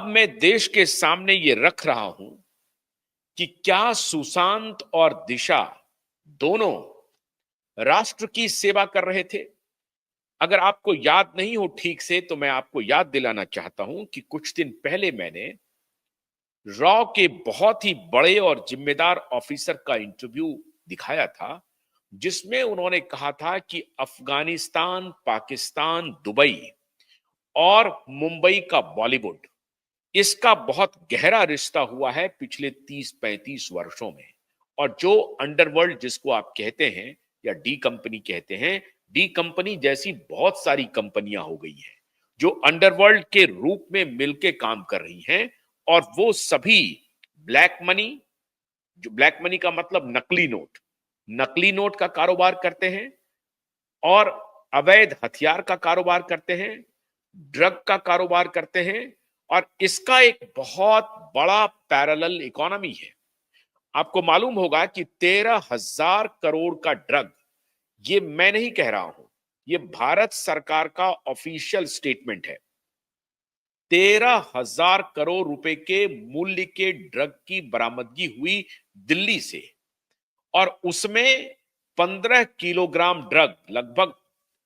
अब मैं देश के सामने ये रख रहा हूं कि क्या सुशांत और दिशा दोनों राष्ट्र की सेवा कर रहे थे। अगर आपको याद नहीं हो ठीक से तो मैं आपको याद दिलाना चाहता हूं कि कुछ दिन पहले मैंने रॉ के बहुत ही बड़े और जिम्मेदार ऑफिसर का इंटरव्यू दिखाया था, जिसमें उन्होंने कहा था कि अफगानिस्तान, पाकिस्तान, दुबई और मुंबई का बॉलीवुड, इसका बहुत गहरा रिश्ता हुआ है पिछले 30-35 वर्षों में। और जो अंडरवर्ल्ड जिसको आप कहते हैं या डी कंपनी कहते हैं, डी कंपनी जैसी बहुत सारी कंपनियां हो गई हैं जो अंडरवर्ल्ड के रूप में मिलके काम कर रही हैं। और वो सभी ब्लैक मनी, जो ब्लैक मनी का मतलब नकली नोट का कारोबार करते हैं और अवैध हथियार का कारोबार करते हैं, ड्रग का कारोबार करते हैं। और इसका एक बहुत बड़ा पैरेलल इकोनॉमी है। आपको मालूम होगा कि 13,000 करोड़ का ड्रग, ये मैं नहीं कह रहा हूं, ये भारत सरकार का ऑफिशियल स्टेटमेंट है। 13,000 करोड़ रुपए के मूल्य के ड्रग की बरामदगी हुई दिल्ली से। और उसमें 15 किलोग्राम ड्रग, लगभग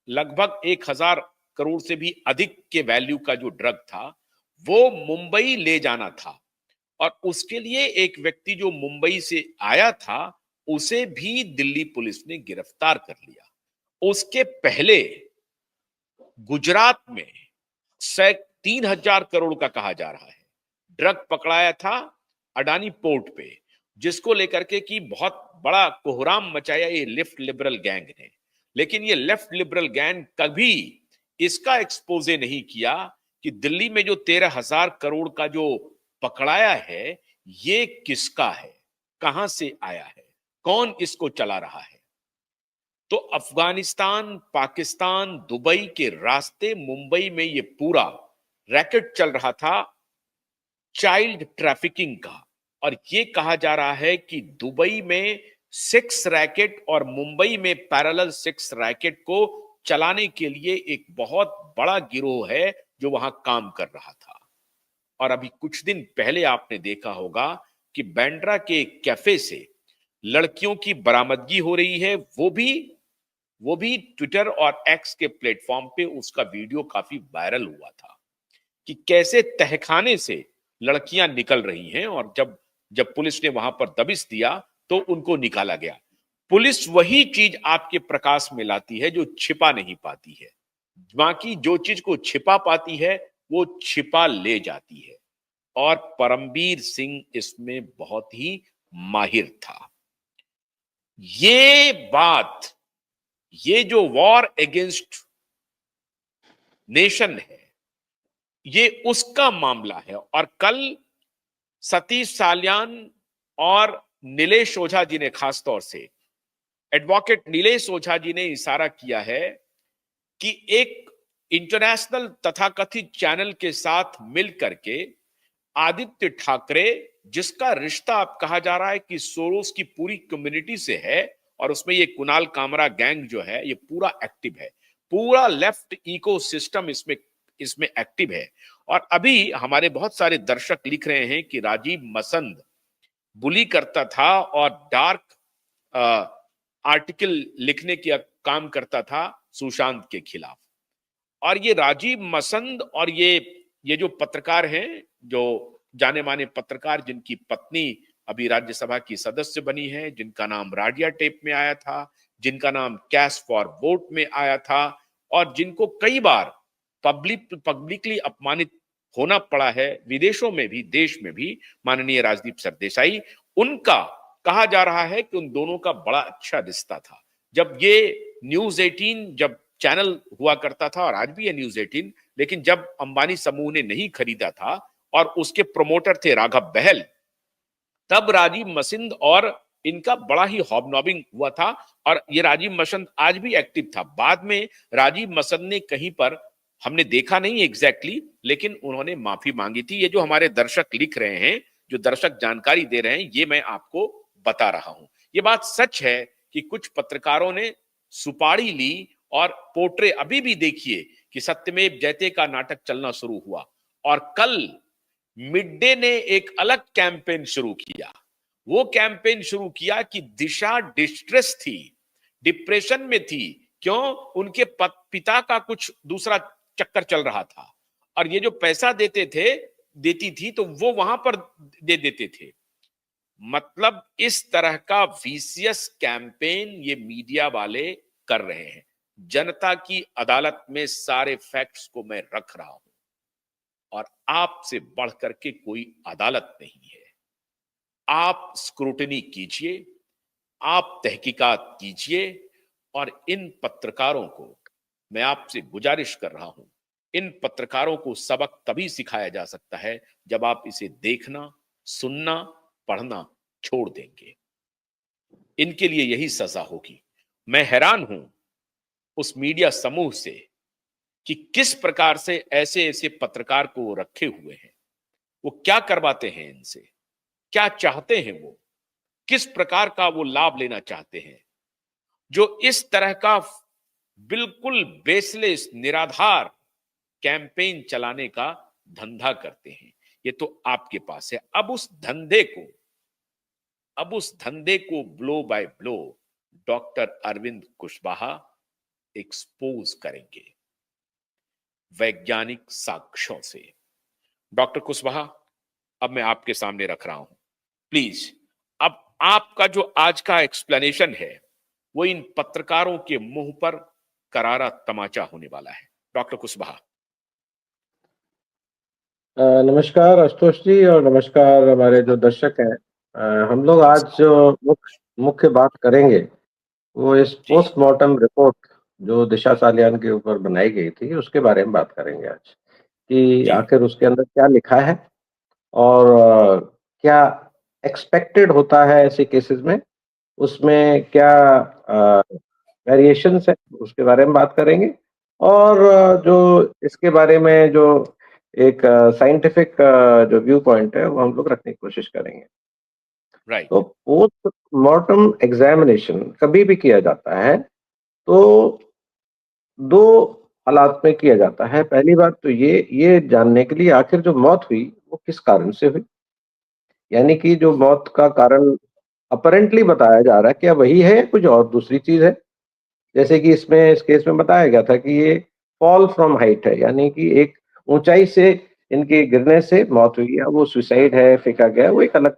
लगभग 1,000 करोड़ से भी अधिक के वैल्यू का जो ड्रग था, वो मुंबई ले जाना था। और उसके लिए एक व्यक्ति जो मुंबई से आया था, उसे भी दिल्ली पुलिस ने गिरफ्तार कर लिया। उसके पहले गुजरात में 3,000 करोड़ का कहा जा रहा है ड्रग पकड़ाया था अडानी पोर्ट पे, जिसको लेकर के कि बहुत बड़ा कोहराम मचाया ये लेफ्ट लिबरल गैंग ने। लेकिन ये लेफ्ट लिबरल गैंग कभी इसका एक्सपोजे नहीं किया कि दिल्ली में जो 13,000 करोड़ का जो पकड़ाया है, ये किसका है, कहां से आया है, कौन इसको चला रहा है। तो अफगानिस्तान, पाकिस्तान, दुबई के रास्ते मुंबई में ये पूरा रैकेट चल रहा था चाइल्ड ट्रैफिकिंग का। और ये कहा जा रहा है कि दुबई में सेक्स रैकेट और मुंबई में पैरेलल सेक्स रैकेट को चलाने के लिए एक बहुत बड़ा गिरोह है जो वहां काम कर रहा था। और अभी कुछ दिन पहले आपने देखा होगा कि बैंड्रा के एक कैफे से लड़कियों की बरामदगी हो रही है, वो भी ट्विटर और एक्स के प्लेटफॉर्म पे उसका वीडियो काफी वायरल हुआ था कि कैसे तहखाने से लड़कियां निकल रही हैं। और जब जब पुलिस ने वहां पर दबिश दिया तो उनको निकाला गया। पुलिस वही चीज आपके प्रकाश में लाती है जो छिपा नहीं पाती है। बाकी जो चीज को छिपा पाती है वो छिपा ले जाती है। और परमबीर सिंह इसमें बहुत ही माहिर था। ये बात, ये जो वॉर अगेंस्ट नेशन है, ये उसका मामला है। और कल सतीश साल्यान और नीलेश ओझा जी ने, खासतौर से एडवोकेट नीलेश ओझा जी ने इशारा किया है कि एक इंटरनेशनल तथाकथित चैनल के साथ मिलकर के आदित्य ठाकरे, जिसका रिश्ता अब कहा जा रहा है कि सोरोस की पूरी कम्युनिटी से है, और उसमें ये कुणाल कामरा गैंग जो है ये पूरा एक्टिव है, पूरा लेफ्ट इकोसिस्टम इसमें इसमें एक्टिव है। और अभी हमारे बहुत सारे दर्शक लिख रहे हैं कि राजीव मसंद बुली करता था और डार्क आर्टिकल लिखने का काम करता था सुशांत के खिलाफ। और ये राजीव मसंद और ये जो पत्रकार हैं, जो जाने माने पत्रकार जिनकी पत्नी अभी राज्यसभा की सदस्य बनी है, जिनका नाम राडिया टेप में आया था, जिनका नाम कैश फॉर वोट में आया था, और जिनको कई बार पब्लिकली अपमानित होना पड़ा है, विदेशों में भी देश में भी, माननीय राजदीप सरदेसाई, उनका कहा जा रहा है कि उन दोनों का बड़ा अच्छा रिश्ता था। जब ये न्यूज 18 जब चैनल हुआ करता था, और आज भी है न्यूज 18, लेकिन जब अंबानी समूह ने नहीं खरीदा था और उसके प्रमोटर थे राघव बहल, तब राजीव मसिंद और इनका बड़ा ही हॉबनॉबिंग हुआ था। और ये राजीव मसंद आज भी एक्टिव था। बाद में राजीव मसंद ने कहीं पर, हमने देखा नहीं एग्जैक्टली, लेकिन उन्होंने माफी मांगी थी। ये जो हमारे दर्शक लिख रहे हैं, जो दर्शक जानकारी दे रहे हैं, ये मैं आपको बता रहा हूं। ये बात सच है कि कुछ पत्रकारों ने सुपारी ली और पोट्रे, अभी भी देखिए कि सत्यमेव जयते का नाटक चलना शुरू हुआ। और कल मिड डे ने एक अलग कैंपेन शुरू किया। वो कैंपेन शुरू किया कि दिशा डिस्ट्रेस थी, डिप्रेशन में थी। क्यों? उनके पिता का कुछ दूसरा चक्कर चल रहा था, और ये जो पैसा देती थी तो वो वहां पर दे देते थे। मतलब इस तरह का वीसीएस कैंपेन ये मीडिया वाले कर रहे हैं। जनता की अदालत में सारे फैक्ट्स को मैं रख रहा हूं, और आपसे बढ़ करके कोई अदालत नहीं है। आप स्क्रूटनी कीजिए, आप तहकीकात कीजिए, और इन पत्रकारों को मैं आपसे गुजारिश कर रहा हूं, इन पत्रकारों को सबक तभी सिखाया जा सकता है जब आप इसे देखना, सुनना, पढ़ना छोड़ देंगे। इनके लिए यही सजा होगी। मैं हैरान हूं उस मीडिया समूह से कि किस प्रकार से ऐसे ऐसे पत्रकार को रखे हुए हैं। वो क्या करवाते हैं इनसे, क्या चाहते हैं, वो किस प्रकार का वो लाभ लेना चाहते हैं, जो इस तरह का बिल्कुल बेसलेस निराधार कैंपेन चलाने का धंधा करते हैं। ये तो आपके पास है। अब उस धंधे को blow by blow doctor Arvind Kushwaha expose करेंगे वैज्ञानिक साक्ष्यों से। डॉक्टर कुशवाहा, अब मैं आपके सामने रख रहा हूं, प्लीज अब आपका जो आज का एक्सप्लेनेशन है वो इन पत्रकारों के मुंह पर करारा तमाचा होने वाला है। डॉक्टर कुशवाहा। नमस्कार आशुतोष जी, और नमस्कार हमारे जो दर्शक हैं। हम लोग आज नमस्कार। जो मुख्य बात करेंगे वो इस जी। पोस्टमार्टम रिपोर्ट जो दिशा सालियान के ऊपर बनाई गई थी उसके बारे में बात करेंगे आज, कि जी। आखिर उसके अंदर क्या लिखा है और क्या एक्सपेक्टेड होता है ऐसे केसेस में, उसमें क्या वेरिएशंस है उसके बारे में बात करेंगे। और जो इसके बारे में जो एक साइंटिफिक जो व्यू पॉइंट है वो हम लोग रखने की कोशिश करेंगे। तो राइट। पोस्टमार्टम एग्जामिनेशन कभी भी किया जाता है तो दो हालात में किया जाता है। पहली बात तो ये जानने के लिए आखिर जो मौत हुई वो किस कारण से हुई, यानी कि जो मौत का कारण अपरेंटली बताया जा रहा है क्या वही है या कुछ और दूसरी चीज है। जैसे कि इस केस में बताया गया था कि ये फॉल फ्रॉम हाइट है, यानी कि एक ऊंचाई से इनके गिरने से मौत हुई है। वो सुसाइड है, फेंका गया, वो एक अलग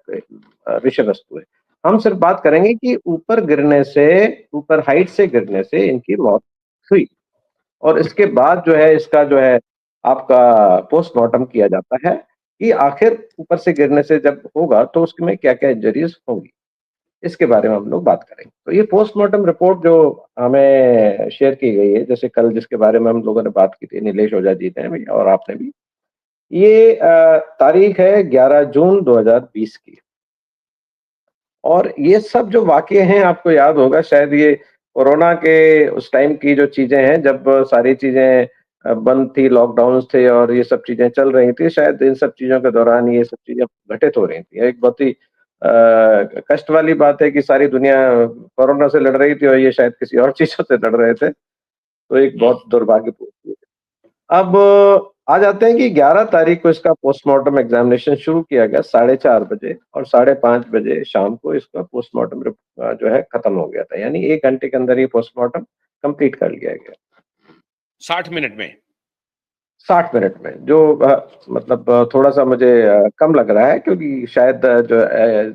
विषय वस्तु है। हम सिर्फ बात करेंगे कि ऊपर हाइट से गिरने से इनकी मौत हुई, और इसके बाद जो है इसका जो है आपका पोस्टमार्टम किया जाता है कि आखिर ऊपर से गिरने से जब होगा तो उसमें क्या-क्या इंजरीज होंगी। इसके बारे में हम लोग बात करेंगे। तो ये पोस्टमार्टम रिपोर्ट जो हमें शेयर की गई है, जैसे कल जिसके बारे में हम लोगों ने बात की थी, नीलेश ओझा जी ने भी और आपने भी, ये तारीख है 11 जून 2020 की। और ये सब जो वाक़ये हैं आपको याद होगा शायद, ये कोरोना के उस टाइम की जो चीज़ें हैं, जब सारी चीज़ें बंद थी, लॉकडाउन्स थे और ये सब चीज़ें चल रही थी, शायद इन सब चीज़ों के दौरान ये सब चीज़ें घटित हो रही थी। एक बहुत ही कष्ट वाली बात है कि सारी दुनिया कोरोना से लड़ रही थी और ये शायद किसी और चीज़ों से लड़ रहे थे, तो एक बहुत दुर्भाग्यपूर्ण चीज़ है। अब आ जाते हैं कि 11 तारीख को इसका पोस्टमार्टम एग्जामिनेशन शुरू किया गया 4:30 बजे, और 5:30 बजे शाम को इसका पोस्टमार्टम जो है खत्म हो गया था, यानी 1 घंटे के अंदर ये पोस्टमार्टम कंप्लीट कर लिया गया। 60 मिनट में। 60 मिनट में, जो मतलब थोड़ा-सा मुझे कम लग रहा है, क्योंकि शायद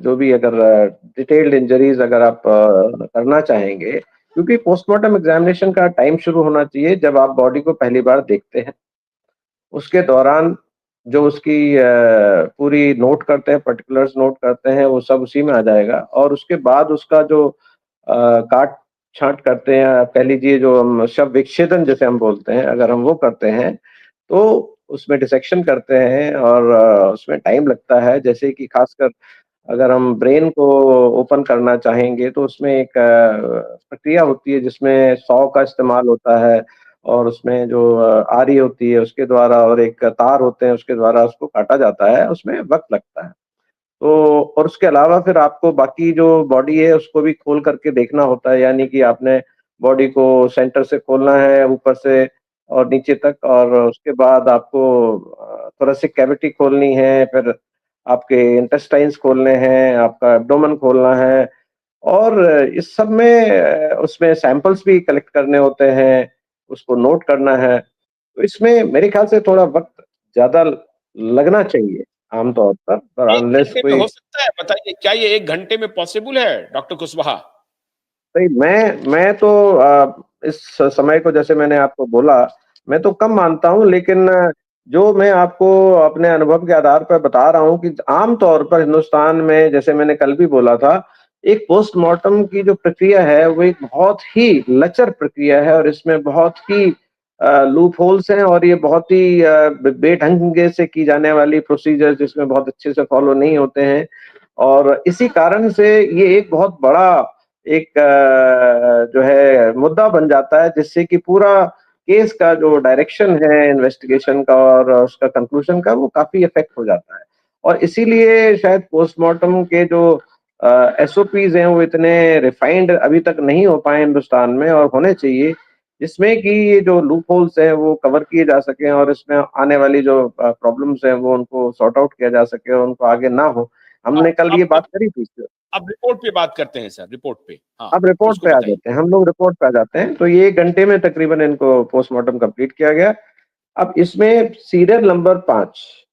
जो भी अगर डिटेल्ड इंजरीज अगर आप करना चाहेंगे, क्योंकि पोस्टमार्टम एग्जामिनेशन का टाइम शुरू होना चाहिए जब आप बॉडी को पहली बार देखते हैं। उसके दौरान जो उसकी पूरी नोट करते हैं, पार्टिकुलर्स नोट करते हैं, वो सब उसी में आ जाएगा। और उसके बाद उसका जो काट-छाँट करते हैं, आप कह लीजिए जो हम शव विच्छेदन जिसे हम बोलते हैं, अगर हम वो करते हैं, तो उसमें डिसेक्शन करते हैं और उसमें टाइम लगता है। जैसे कि खासकर अगर हम ब्रेन को ओपन करना चाहेंगे तो उसमें एक प्रक्रिया होती है जिसमें सौ का इस्तेमाल होता है, और उसमें जो आरी होती है उसके द्वारा और एक तार होते हैं उसके द्वारा उसको काटा जाता है, उसमें वक़्त लगता है। तो और उसके अलावा फिर आपको बाकी जो बॉडी है उसको भी खोल करके देखना होता है, यानी कि आपने बॉडी को सेंटर से खोलना है, ऊपर से और नीचे तक, और उसके बाद आपको थोरेसिक कैविटी खोलनी है, फिर आपके इंटेस्टाइन्स खोलने हैं, आपका एब्डोमेन खोलना है, और इस सब में उसमें सैंपल्स भी कलेक्ट करने होते हैं, उसको नोट करना है। तो इसमें मेरे ख्याल से थोड़ा वक़्त ज़्यादा लगना चाहिए आम तौर पर 1 अनलेस घंटे में कोई। हो सकता है? बताइए, क्या ये 1 घंटे में पॉसिबल है, डॉक्टर कुशवाहा? नहीं, मैं तो इस समय को, जैसे मैंने आपको बोला, मैं तो कम मानता हूँ, लेकिन जो मैं आपको अपने अनुभव के आधार पर बता रहा हूँ कि आम तौर पर हिंदुस्तान में, जैसे मैंने कल भी बोला था, एक पोस्टमार्टम की जो प्रक्रिया है, वो एक बहुत ही लचर प्रक्रिया है, और इसमें बहुत ही लूप होल्स हैं, और ये बहुत ही बेढंगे से की जाने वाली प्रोसीजर, जिसमें बहुत अच्छे से फॉलो नहीं होते हैं, और इसी कारण से ये एक बहुत बड़ा एक जो है मुद्दा बन जाता है, जिससे कि पूरा केस का जो डायरेक्शन है इन्वेस्टिगेशन का और उसका कंक्लूजन का, वो काफ़ी इफ़ेक्ट हो जाता है। और इसीलिए शायद पोस्टमार्टम के जो एसओपीज़ हैं, वो इतने रिफाइंड अभी तक नहीं हो पाए हिंदुस्तान में, और होने चाहिए, जिसमें कि ये जो लूप होल्स हैं, वो कवर किए जा सकें, और इसमें आने वाली जो प्रॉब्लम्स हैं, वो उनको सॉर्ट आउट किया जा सके और उनको आगे ना हो। हमने कल ये बात करी थी। अब रिपोर्ट पे बात करते हैं सर, रिपोर्ट पे। हाँ, अब रिपोर्ट उसको पे आ बताइए। जाते हैं, हम लोग रिपोर्ट पे आ जाते हैं। तो ये 1 घंटे में तकरीबन इनको पोस्टमार्टम कंप्लीट किया गया। अब इसमें सीरियल नंबर 5